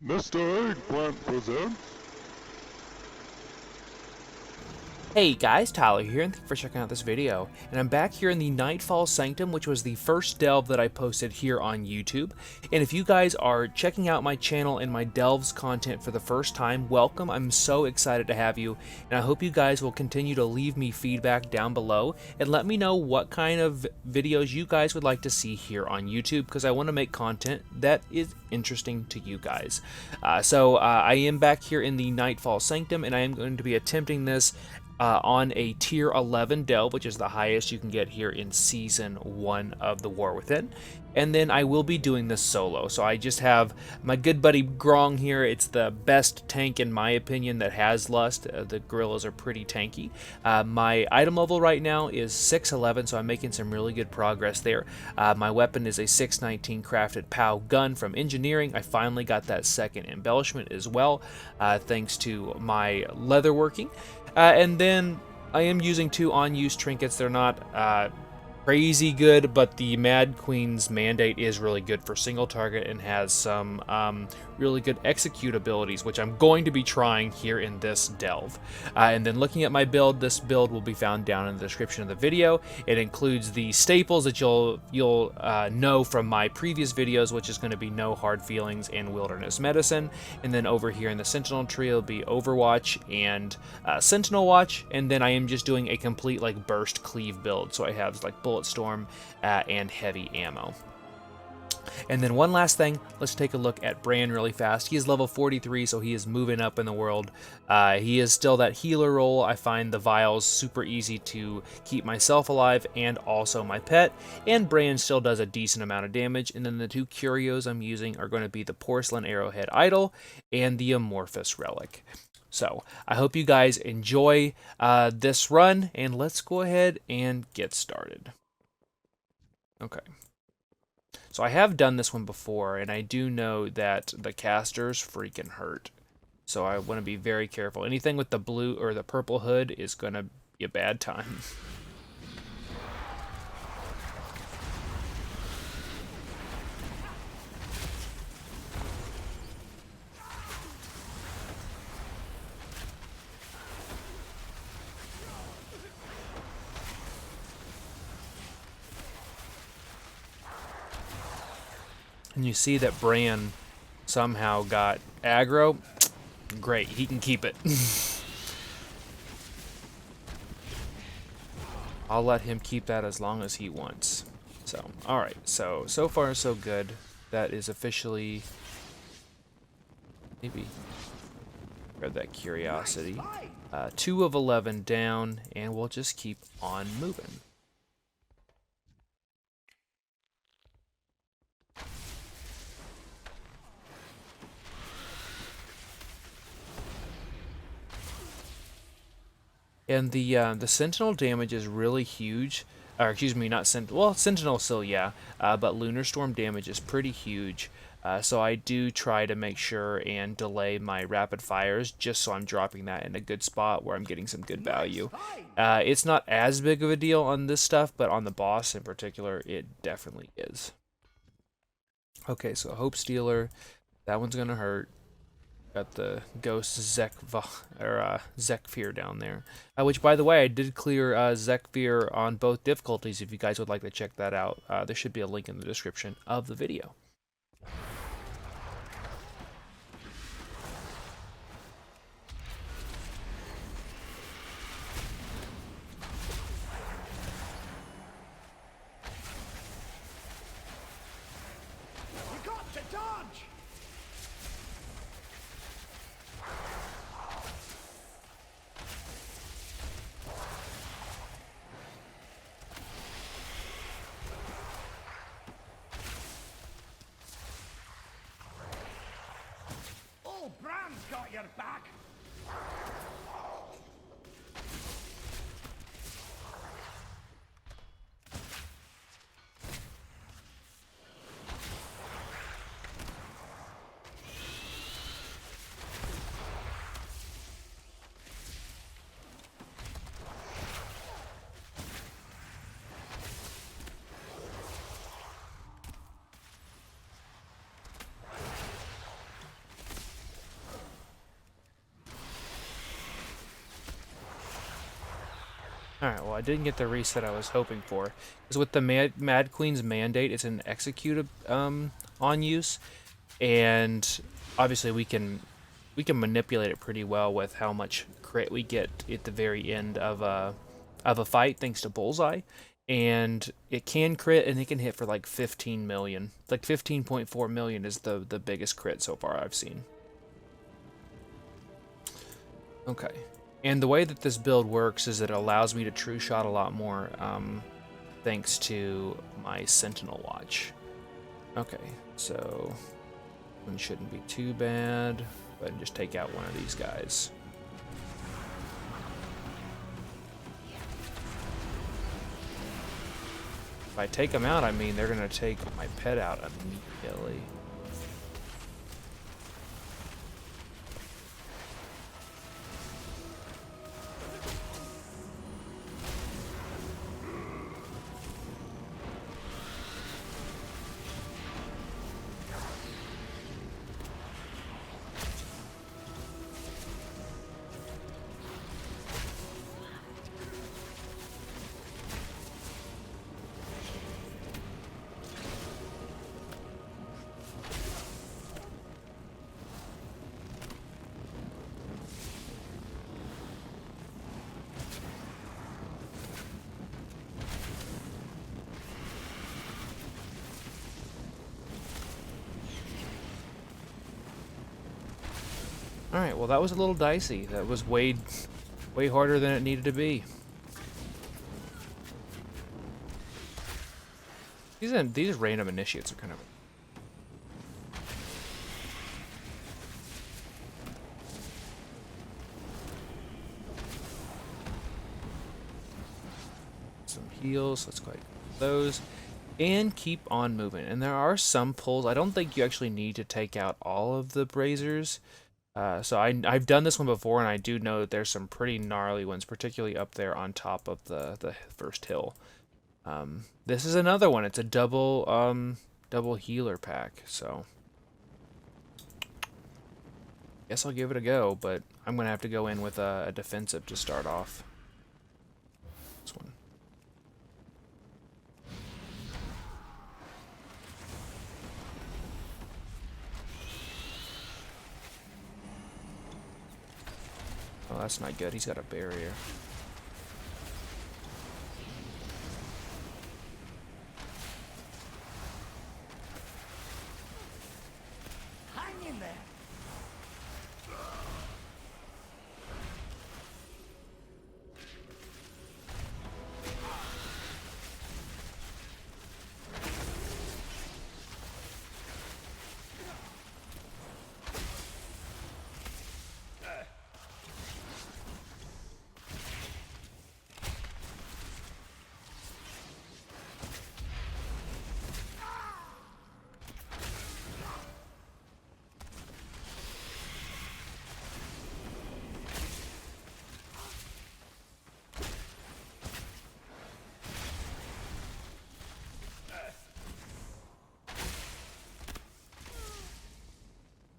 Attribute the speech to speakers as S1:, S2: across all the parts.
S1: Mr. Eggplant presents.
S2: Hey guys, Tyler here, and thank you for checking out this video. And I'm back here in the Nightfall Sanctum, which was the first delve that I posted here on YouTube. And if you guys are checking out my channel and my delves content for the first time, welcome. I'm so excited to have you, and I hope you guys will continue to leave me feedback down below and let me know what kind of videos you guys would like to see here on YouTube, because I want to make content that is interesting to you guys. I am back here in the Nightfall Sanctum, and I am going to be attempting this on a tier 11 delve, which is the highest you can get here in season 1 of the War Within. And then I will be doing this solo. So I just have my good buddy Grong here. It's the best tank in my opinion that has Lust. The gorillas are pretty tanky. My item level right now is 611, so I'm making some really good progress there. My weapon is a 619 crafted POW gun from engineering. I finally got that second embellishment as well, thanks to my leatherworking. And then I am using 2 unused trinkets. They're not crazy good, but the Mad Queen's Mandate is really good for single target and has some really good execute abilities, which I'm going to be trying here in this delve. And then looking at my build, this build will be found down in the description of the video. It includes the staples that you'll know from my previous videos, which is going to be No Hard Feelings and Wilderness Medicine. And then over here in the Sentinel tree will be Overwatch and Sentinel Watch. And then I am just doing a complete like burst cleave build, so I have like Bulletstorm and heavy ammo. And then one last thing, let's take a look at Bran really fast. He is level 43, so he is moving up in the world. He is still that healer role. I find the vials super easy to keep myself alive and also my pet. And Bran still does a decent amount of damage. And then the 2 curios I'm using are going to be the Porcelain Arrowhead Idol and the Amorphous Relic. So I hope you guys enjoy this run, and let's go ahead and get started. Okay. So I have done this one before, and I do know that the casters freaking hurt. So I want to be very careful. Anything with the blue or the purple hood is going to be a bad time. And you see that Bran somehow got aggro. Great, he can keep it. I'll let him keep that as long as he wants. So, alright, so far so good. That is officially... Maybe grab that curiosity. 2 of 11 down, and we'll just keep on moving. And the Sentinel damage is really huge. Or excuse me, not Sentinel. Well, Sentinel still, yeah. But Lunar Storm damage is pretty huge. So I do try to make sure and delay my rapid fires, just so I'm dropping that in a good spot where I'm getting some good value. It's not as big of a deal on this stuff, but on the boss in particular, it definitely is. Okay, so Hope Stealer, that one's gonna hurt. Got the Ghost Zekfir down there. Which, by the way, I did clear Zekfir on both difficulties. If you guys would like to check that out, there should be a link in the description of the video.
S3: Bran's got your back.
S2: Alright, well I didn't get the reset I was hoping for. Because with the Mad Queen's mandate, it's an execute on use, and obviously we can manipulate it pretty well with how much crit we get at the very end of a fight thanks to Bullseye. And it can crit, and it can hit for like 15 million. Like 15.4 million is the biggest crit so far I've seen. Okay. And the way that this build works is it allows me to true shot a lot more, thanks to my Sentinel Watch. Okay, so one shouldn't be too bad. Go ahead and just take out one of these guys. If I take them out, I mean they're gonna take my pet out immediately. Alright, well that was a little dicey. That was way harder than it needed to be. These random initiates are kind of... Some heals, let's go ahead and get those. And keep on moving. And there are some pulls. I don't think you actually need to take out all of the Brazers. So I've done this one before, and I do know that there's some pretty gnarly ones, particularly up there on top of the first hill. This is another one. It's a double healer pack, so guess I'll give it a go, but I'm gonna have to go in with a defensive to start off. This one. Oh, that's not good. He's got a barrier.
S3: Hang in there.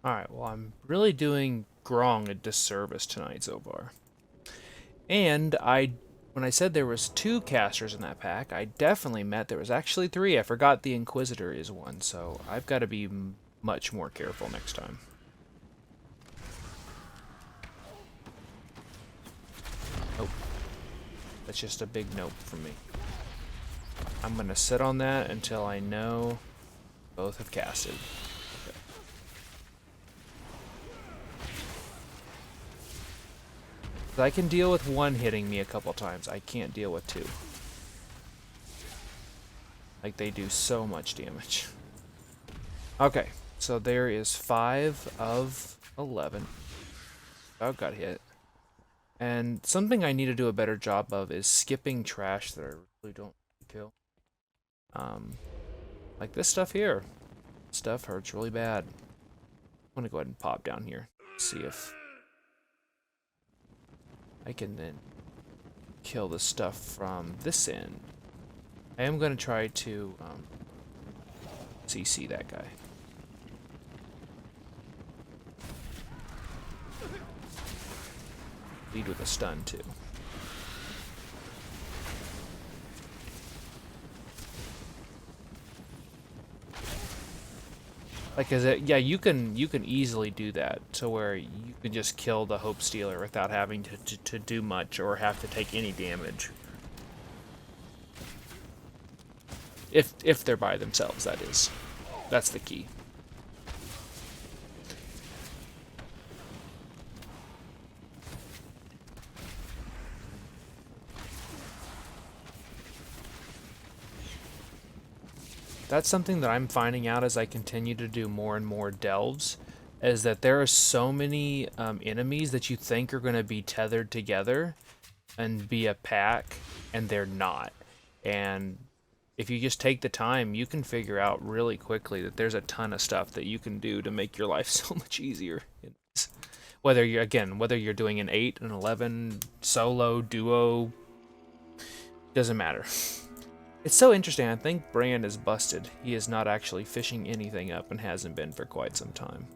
S2: Alright, well I'm really doing Grong a disservice tonight so far. And when I said there was 2 casters in that pack, I definitely meant there was actually 3. I forgot the Inquisitor is one, so I've got to be much more careful next time. Nope. That's just a big nope from me. I'm going to sit on that until I know both have casted. Okay. I can deal with one hitting me a couple times. I can't deal with 2. Like, they do so much damage. Okay, so there is 5 of 11. Oh, got hit. And something I need to do a better job of is skipping trash that I really don't kill. Like this stuff here. Stuff hurts really bad. I'm gonna go ahead and pop down here. See if I can then kill the stuff from this end. I am going to try to CC that guy. Lead with a stun too. Like, is it? Yeah, you can easily do that to where you can just kill the Hope Stealer without having to do much or have to take any damage. If they're by themselves, that is. That's the key. That's something that I'm finding out as I continue to do more and more delves, is that there are so many enemies that you think are going to be tethered together and be a pack, and they're not. And if you just take the time, you can figure out really quickly that there's a ton of stuff that you can do to make your life so much easier. Whether you're doing an 8, an 11, solo, duo, doesn't matter. It's so interesting. I think Bran is busted. He is not actually fishing anything up and hasn't been for quite some time.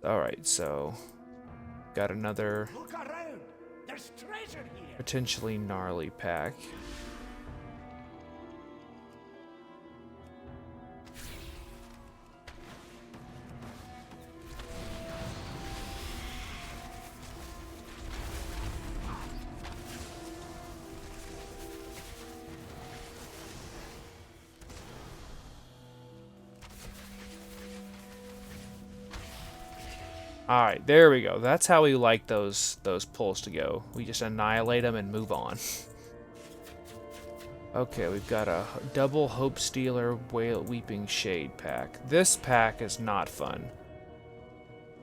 S2: Alright, so got another
S3: Look around. There's treasure here.
S2: potentially gnarly pack. Alright, there we go. That's how we like those pulls to go. We just annihilate them and move on. Okay, we've got a double Hope Stealer Whale Weeping Shade pack. This pack is not fun.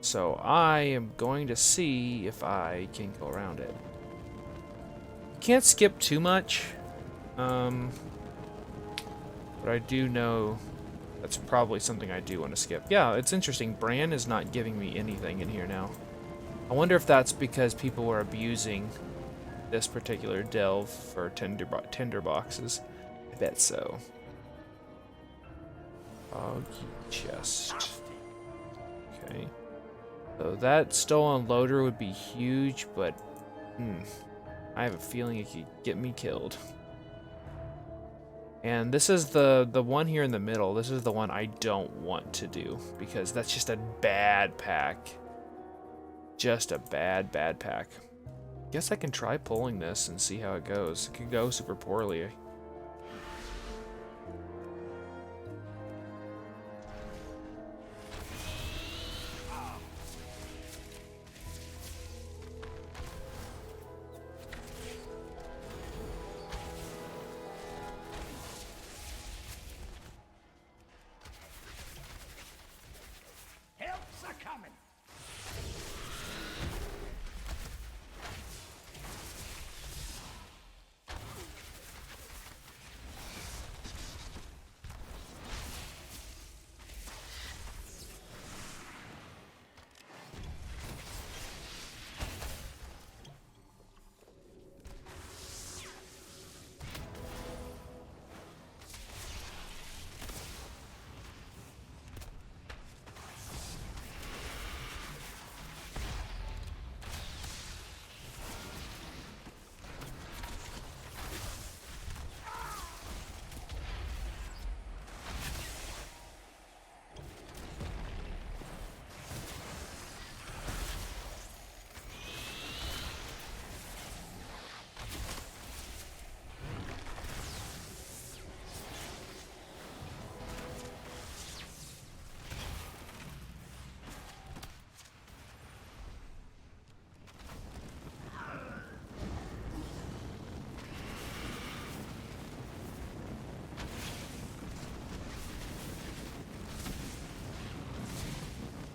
S2: So I am going to see if I can go around it. Can't skip too much. But I do know that's probably something I do want to skip. Yeah, it's interesting. Bran is not giving me anything in here now. I wonder if that's because people were abusing this particular delve for tinder boxes. I bet so. Foggy chest. Okay. So that stolen loader would be huge, but I have a feeling it could get me killed. And this is the one here in the middle. This is the one I don't want to do because that's just a bad pack. Just a bad pack. Guess I can try pulling this and see how it goes. It could go super poorly.
S3: Help's a coming.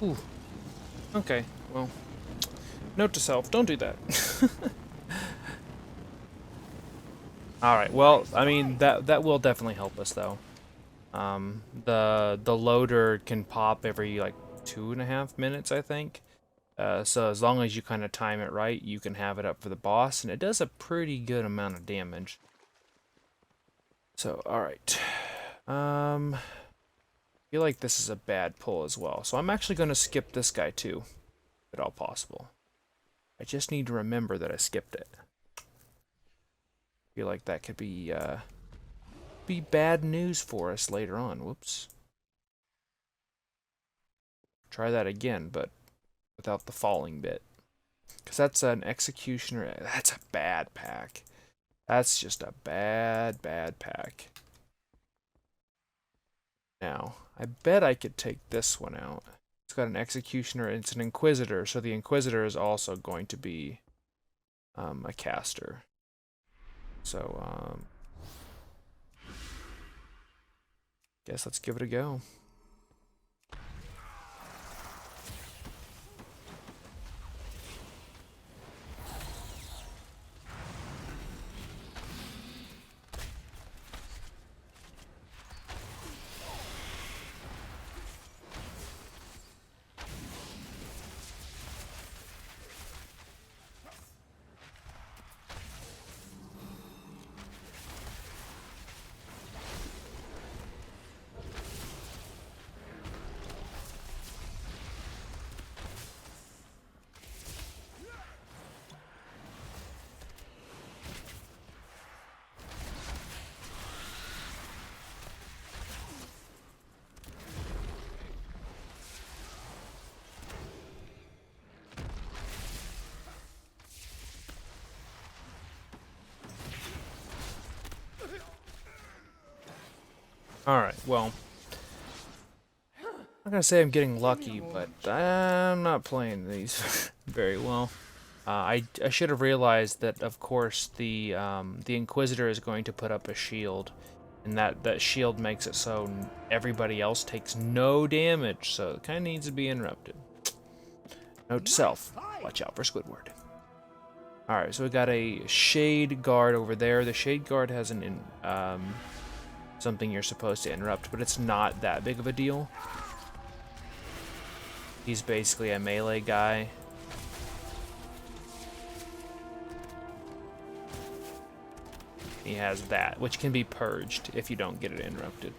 S2: Ooh. Okay, well, note to self, don't do that. Alright, well, I mean, that will definitely help us, though. The loader can pop every, like, 2.5 minutes, I think. So as long as you kind of time it right, you can have it up for the boss, and it does a pretty good amount of damage. So, alright. I feel like this is a bad pull as well. So I'm actually going to skip this guy too, if at all possible. I just need to remember that I skipped it. I feel like that could be bad news for us later on. Whoops. try that again, but without the falling bit. Because that's an executioner. That's a bad pack. That's just a bad pack. Now, I bet I could take this one out. It's got an executioner, and it's an inquisitor, so the inquisitor is also going to be a caster. So, guess let's give it a go. Alright, well, I'm not gonna say I'm getting lucky, but I'm not playing these very well. I should have realized that, of course, the Inquisitor is going to put up a shield, and that shield makes it so everybody else takes no damage, so it kind of needs to be interrupted. Note to self, watch out for Squidward. Alright, so we got a Shade Guard over there. The Shade Guard has an something you're supposed to interrupt, but it's not that big of a deal. He's basically a melee guy. He has that, which can be purged if you don't get it interrupted.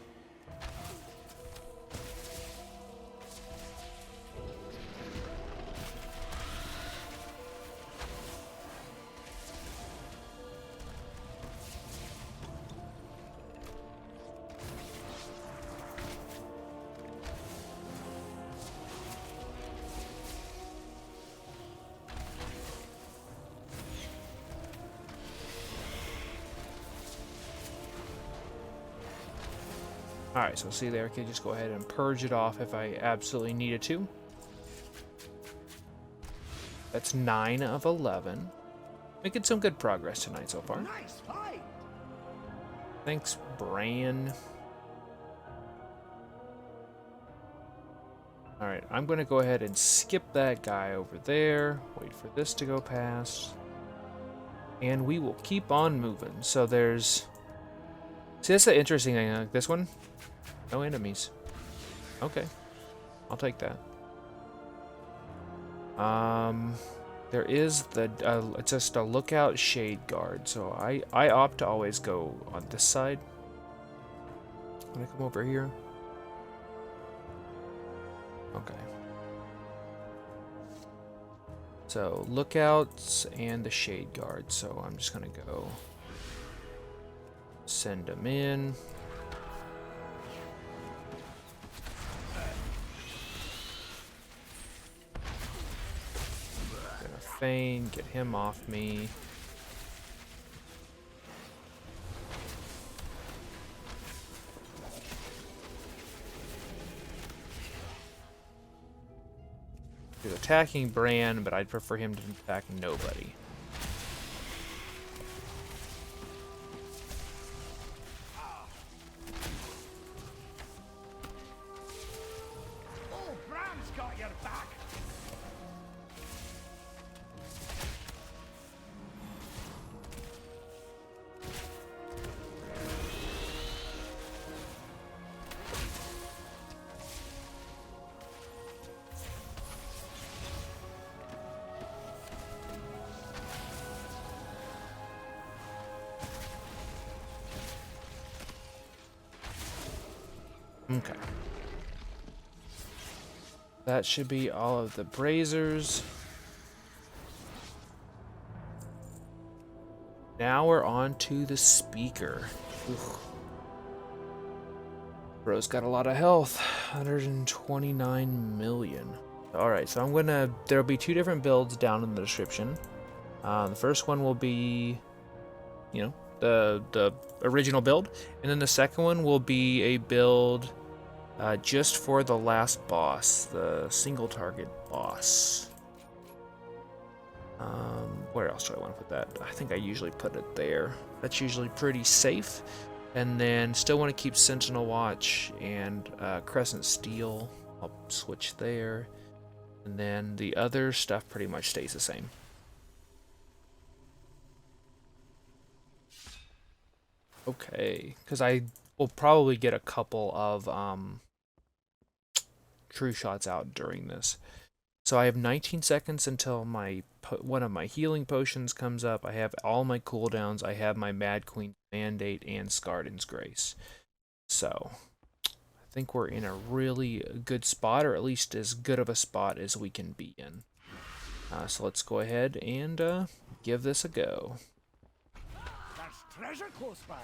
S2: Alright, so see there, I could just go ahead and purge it off if I absolutely needed to. That's 9 of 11. Making some good progress tonight so far.
S3: Nice fight.
S2: Thanks, Bran. Alright, I'm going to go ahead and skip that guy over there. Wait for this to go past. And we will keep on moving. So there's... See, that's the interesting thing. Like this one, no enemies. Okay, I'll take that. There is the it's just a lookout shade guard. So I opt to always go on this side. When I come over here. Okay. So lookouts and the shade guard. So I'm just gonna go. Send them in. Gonna feign, get him off me. He's attacking Bran, but I'd prefer him to attack nobody. Okay. That should be all of the braziers. Now we're on to the speaker. Oof. Bro's got a lot of health. 129 million. Alright, so there'll be two different builds down in the description. The first one will be, you know, the original build, and then the second one will be a build just for the last boss, the single target boss. Where else do I want to put that? I think I usually put it there. That's usually pretty safe. And then still want to keep Sentinel Watch and Crescent Steel. I'll switch there. And then the other stuff pretty much stays the same. Okay, because I will probably get a couple of true shots out during this. So I have 19 seconds until one of my healing potions comes up. I have all my cooldowns. I have my Mad Queen's Mandate and Skardyn's Grace. So I think we're in a really good spot, or at least as good of a spot as we can be in. So let's go ahead and give this a go.
S3: There's treasure close by.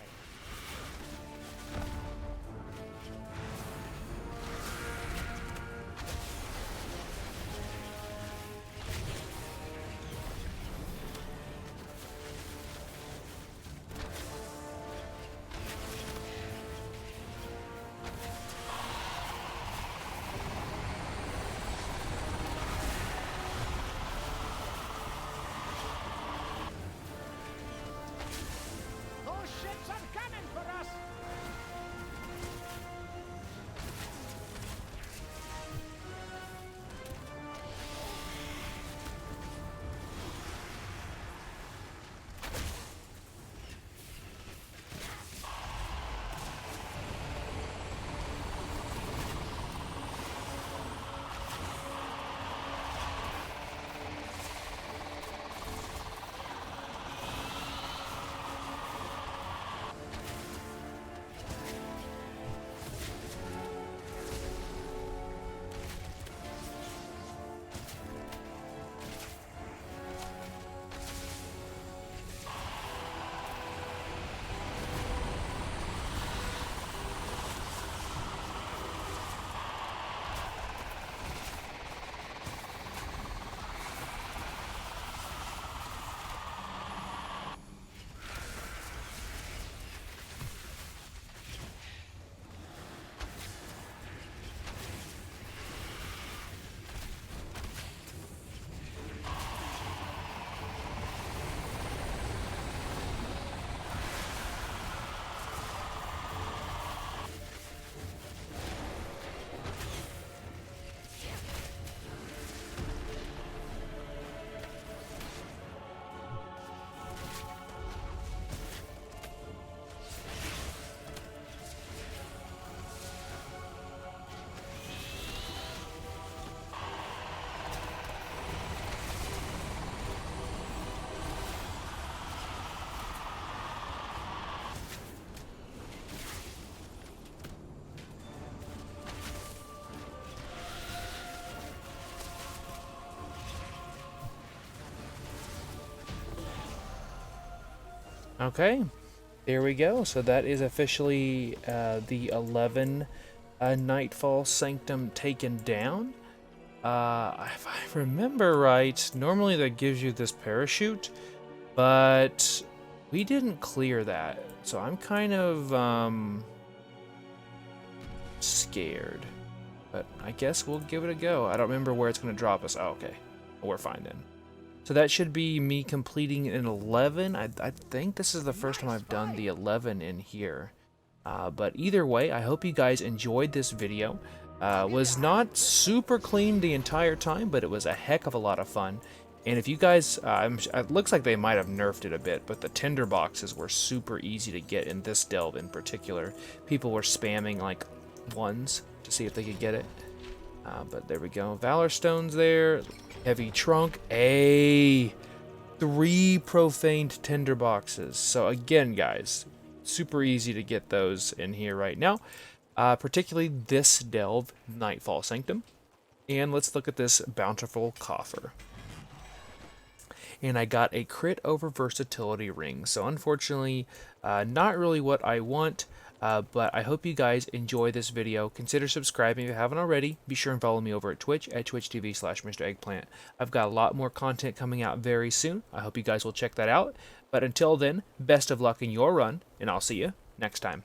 S3: Those ships are coming for us.
S2: Okay, there we go. So that is officially the 11 Nightfall Sanctum taken down. If I remember right, normally that gives you this parachute, but we didn't clear that. So I'm kind of scared, but I guess we'll give it a go. I don't remember where it's going to drop us. Oh, okay. Well, we're fine then. So that should be me completing an 11. I think this is the first time I've done the 11 in here. But either way, I hope you guys enjoyed this video. Was not super clean the entire time, but it was a heck of a lot of fun. And if you guys, it looks like they might have nerfed it a bit, but the tinder boxes were super easy to get in this delve in particular. People were spamming like ones to see if they could get it. But there we go. Valor Stones there. Heavy Trunk. 3 profaned tinder boxes. So again, guys, super easy to get those in here right now. Particularly this delve, Nightfall Sanctum. And let's look at this bountiful coffer. And I got a crit over versatility ring. So unfortunately, not really what I want. But I hope you guys enjoy this video. Consider subscribing if you haven't already. Be sure and follow me over at Twitch at twitch.tv/Mr. Eggplant. I've got a lot more content coming out very soon. I hope you guys will check that out. But until then, best of luck in your run, and I'll see you next time.